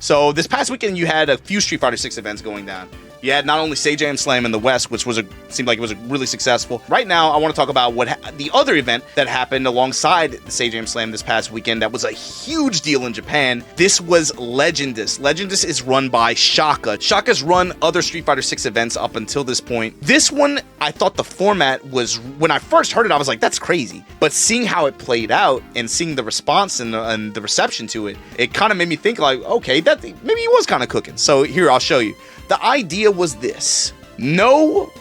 So this past weekend, you had a few Street Fighter 6 events going down. You had not only Sajam Slam in the West, which seemed like it was really successful. Right now, I want to talk about the other event that happened alongside the Sajam Slam this past weekend that was a huge deal in Japan. This was Legendus. Legendus is run by Shaka. Shaka's run other Street Fighter 6 events up until this point. This one, I thought the format was, when I first heard it, I was like, that's crazy. But seeing how it played out and seeing the response and the reception to it, it kind of made me think like, okay, that maybe he was kind of cooking. So here, I'll show you. The idea was this: no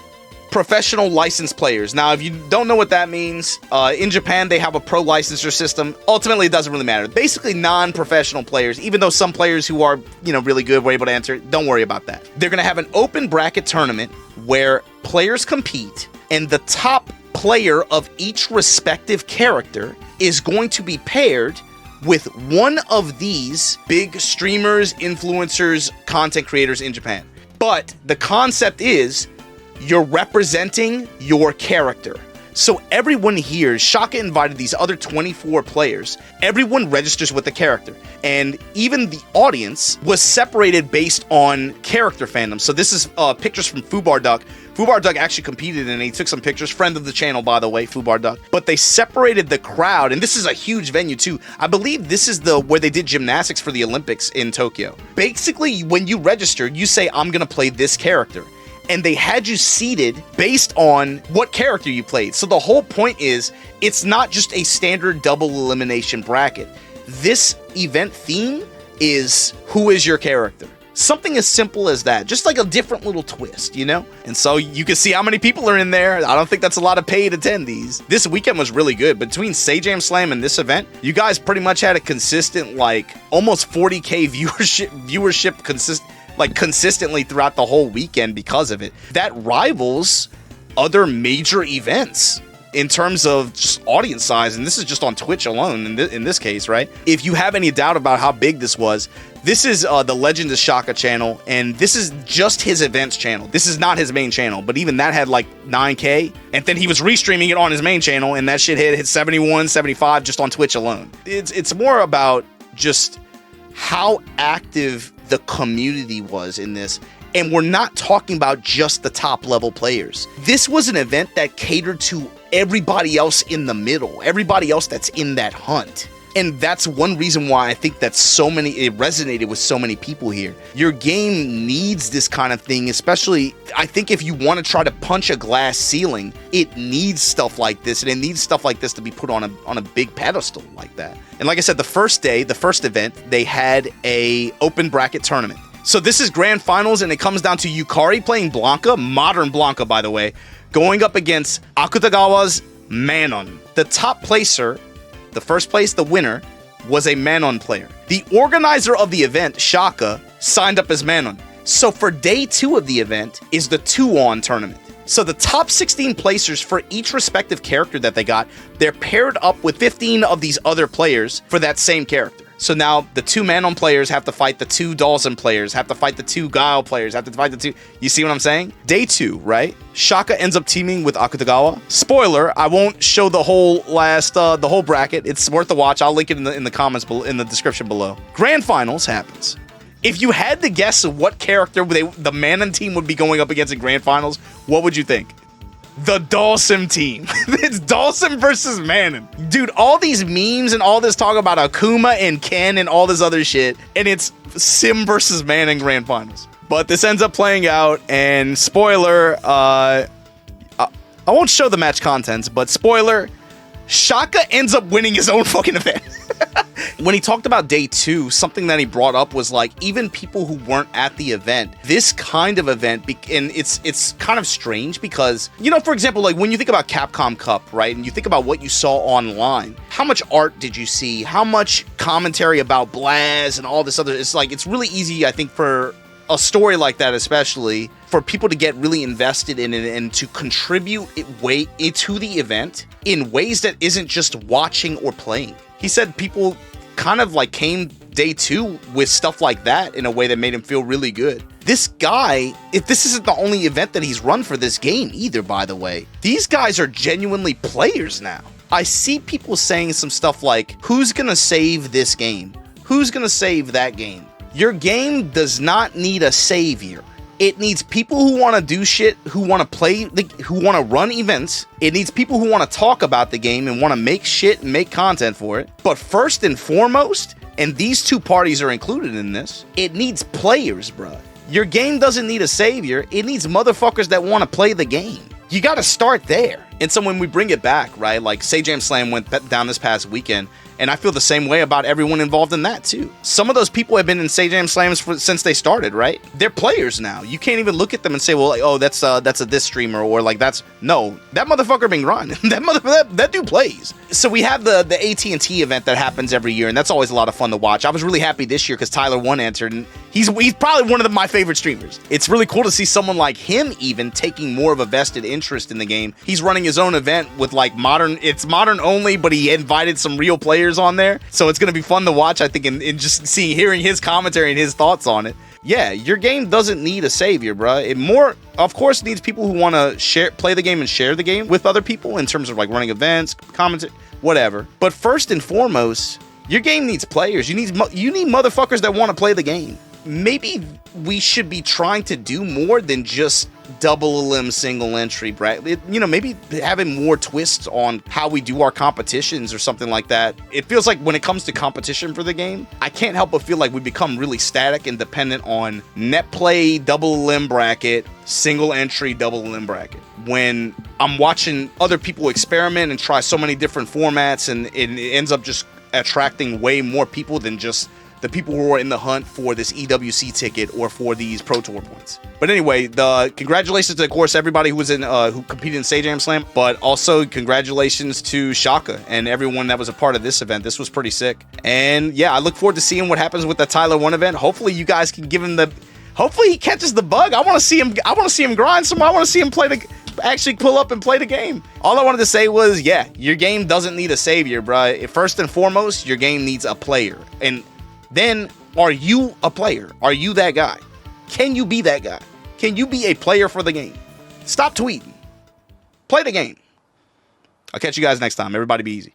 professional licensed players. Now, if you don't know what that means, in Japan, they have a pro licensure system. Ultimately, it doesn't really matter. Basically, non-professional players, even though some players who are, really good were able to enter, don't worry about that. They're going to have an open bracket tournament where players compete, and the top player of each respective character is going to be paired with one of these big streamers, influencers, content creators in Japan. But the concept is you're representing your character. So everyone here, Shaka invited these other 24 players. Everyone registers with the character. And even the audience was separated based on character fandom. So this is pictures from Fubar Duck. Fubar Duck actually competed and he took some pictures. Friend of the channel, by the way, Fubar Duck. But they separated the crowd, and this is a huge venue too. I believe this is where they did gymnastics for the Olympics in Tokyo. Basically, when you register, you say, I'm gonna play this character. And they had you seated based on what character you played. So the whole point is, it's not just a standard double elimination bracket. This event theme is, who is your character? Something as simple as that, just like a different little twist, And so you can see how many people are in there. I don't think that's a lot of paid attendees. This weekend was really good. Between Sajam Slam and this event, you guys pretty much had a consistent, almost 40K viewership consistently throughout the whole weekend because of it. That rivals other major events in terms of just audience size, and this is just on Twitch alone in this case, right? If you have any doubt about how big this was, this is the Legend of Shaka channel, and this is just his events channel. This is not his main channel, but even that had 9K, and then he was restreaming it on his main channel, and that shit hit 71, 75 just on Twitch alone. It's more about just how active the community was in this. And we're not talking about just the top level players. This was an event that catered to everybody else in the middle, everybody else that's in that hunt. And that's one reason why I think that it resonated with so many people here. Your game needs this kind of thing, especially, I think if you want to try to punch a glass ceiling, it needs stuff like this, and it needs stuff like this to be put on a big pedestal like that. And like I said, the first event, they had a open bracket tournament. So this is grand finals, and it comes down to Yukari playing Blanca, modern Blanca, by the way, going up against Akutagawa's Manon. The top placer, the first place, the winner, was a Manon player. The organizer of the event, Shaka, signed up as Manon. So for day 2 of the event is the 2-on tournament. So the top 16 placers for each respective character that they got, they're paired up with 15 of these other players for that same character. So now the 2 Manon players have to fight the 2 Dawson players, have to fight the 2 Guile players, have to fight the 2... You see what I'm saying? Day 2, right? Shaka ends up teaming with Akutagawa. Spoiler, I won't show the whole bracket. It's worth a watch. I'll link it in the comments below, in the description below. Grand finals happens. If you had to guess what character the Manon team would be going up against in grand finals, what would you think? The Dawson team. It's Dawson versus Manon. Dude, all these memes and all this talk about Akuma and Ken and all this other shit, and it's Sim versus Manon grand finals. But this ends up playing out, and spoiler, I won't show the match contents, but spoiler, Shaka ends up winning his own fucking event. When he talked about day 2, something that he brought up was even people who weren't at the event, this kind of event, and it's kind of strange because, for example, when you think about Capcom Cup, right, and you think about what you saw online, how much art did you see? How much commentary about Blaz and all this other, it's really easy, I think, for a story like that, especially for people to get really invested in it and to contribute to the event in ways that isn't just watching or playing. He said people kind of came day 2 with stuff like that in a way that made him feel really good. This guy, if this isn't the only event that he's run for this game either, by the way, these guys are genuinely players now. I see people saying some stuff like, who's gonna save this game? Who's gonna save that game? Your game does not need a savior. It needs people who want to do shit, who want to play, who want to run events. It needs people who want to talk about the game and want to make shit and make content for it. But first and foremost, and these two parties are included in this, it needs players, bruh. Your game doesn't need a savior. It needs motherfuckers that want to play the game. You got to start there. And so when we bring it back, right, like Sajam Slam went down this past weekend, and I feel the same way about everyone involved in that too. Some of those people have been in Sajam Slams since they started, right? They're players now. You can't even look at them and say, well, like, oh, that's a this streamer, or like that's no. That motherfucker been grinding. that dude plays. So we have the AT&T event that happens every year, and that's always a lot of fun to watch. I was really happy this year because Tyler One entered, and he's probably one of my favorite streamers. It's really cool to see someone like him even taking more of a vested interest in the game. He's running his own event with like it's modern only, but he invited some real players on there, so it's gonna be fun to watch, I think, and just hearing his commentary and his thoughts on it. Yeah, your game doesn't need a savior, bruh. It more, of course, needs people who want to play the game and share the game with other people in terms of like running events, commentary, whatever. But first and foremost, your game needs players. You need motherfuckers that want to play the game. Maybe we should be trying to do more than just double limb single entry bracket. You know, maybe having more twists on how we do our competitions or something like that. It feels like when it comes to competition for the game, I can't help but feel like we become really static and dependent on net play, double limb bracket, single entry, double limb bracket. When I'm watching other people experiment and try so many different formats, and it ends up just attracting way more people than just the people who are in the hunt for this EWC ticket or for these Pro Tour points. But anyway, congratulations to, of course, everybody who was who competed in Sajam Slam, but also congratulations to Shaka and everyone that was a part of this event. This was pretty sick. And yeah, I look forward to seeing what happens with the Tyler One event. Hopefully you guys can give him hopefully he catches the bug. I want to see him grind some. I want to see him actually pull up and play the game. All I wanted to say was, yeah, your game doesn't need a savior, bruh. First and foremost, your game needs a player. And then, are you a player? Are you that guy? Can you be that guy? Can you be a player for the game? Stop tweeting. Play the game. I'll catch you guys next time. Everybody be easy.